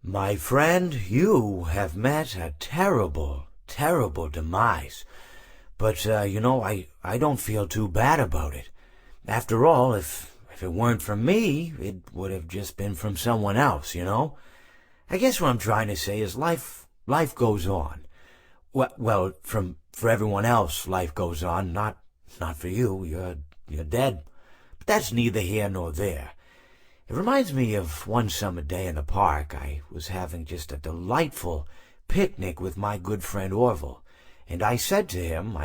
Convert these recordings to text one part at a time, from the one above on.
My friend, you have met a terrible, terrible demise. But, I don't feel too bad about it. After all, if it weren't from me, it would have just been from someone else. I guess what I'm trying to say is life goes on. Well, for everyone else, life goes on, not for you. You're dead. But that's neither here nor there. It reminds me of one summer day in the park. I was having just a delightful picnic with my good friend Orville, and I said to him,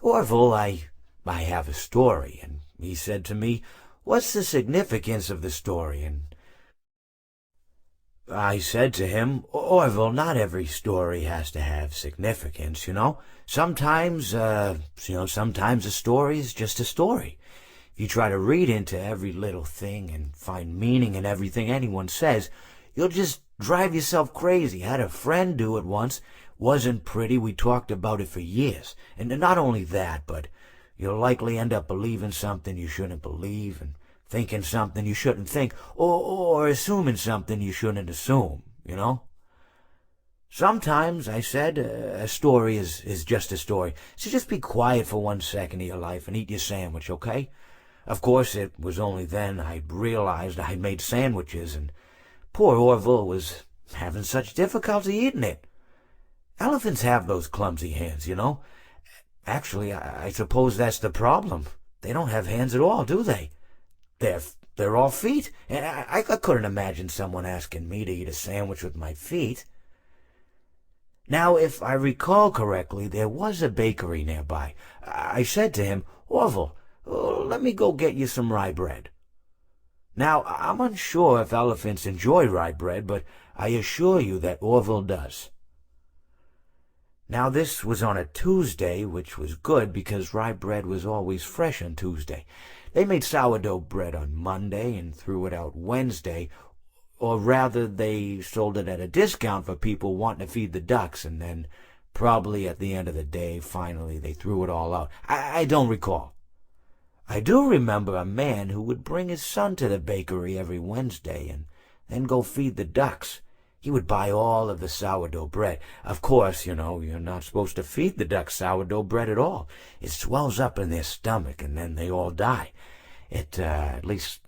Orville, I have a story. And he said to me, what's the significance of the story? And I said to him, Orville, not every story has to have significance. Sometimes a story is just a story. If you try to read into every little thing and find meaning in everything anyone says, you'll just drive yourself crazy. I had a friend do it once. Wasn't pretty. We talked about it for years. And not only that, but you'll likely end up believing something you shouldn't believe, and thinking something you shouldn't think, or assuming something you shouldn't assume. Sometimes, I said, a story is just a story. So just be quiet for 1 second of your life and eat your sandwich, okay? Of course, it was only then I realized I'd made sandwiches, and poor Orville was having such difficulty eating it. Elephants have those clumsy hands. Actually, I suppose that's the problem. They don't have hands at all, do they? They're all feet, and I couldn't imagine someone asking me to eat a sandwich with my feet. Now, if I recall correctly, there was a bakery nearby. I said to him, Orville, let me go get you some rye bread. Now, I'm unsure if elephants enjoy rye bread, but I assure you that Orville does. Now, this was on a Tuesday, which was good because rye bread was always fresh on Tuesday. They made sourdough bread on Monday and threw it out Wednesday, or rather they sold it at a discount for people wanting to feed the ducks, and then probably at the end of the day, finally, they threw it all out. I don't recall. I do remember a man who would bring his son to the bakery every Wednesday and then go feed the ducks. He would buy all of the sourdough bread. Of course, you're not supposed to feed the ducks sourdough bread at all. It swells up in their stomach and then they all die. At least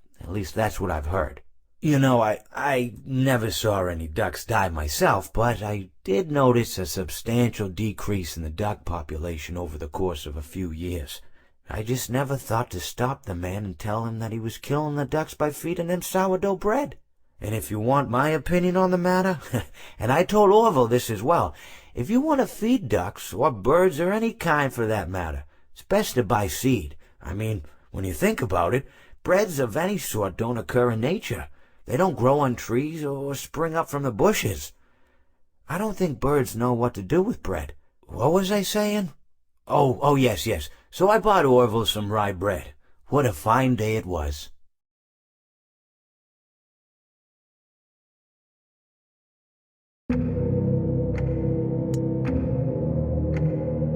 that's what I've heard. I never saw any ducks die myself, but I did notice a substantial decrease in the duck population over the course of a few years. I just never thought to stop the man and tell him that he was killing the ducks by feeding them sourdough bread. And if you want my opinion on the matter, and I told Orville this as well, if you want to feed ducks, or birds, or any kind for that matter, it's best to buy seed. I mean, when you think about it, breads of any sort don't occur in nature. They don't grow on trees or spring up from the bushes. I don't think birds know what to do with bread. What was I saying? Oh, yes. So I bought Orville some rye bread. What a fine day it was.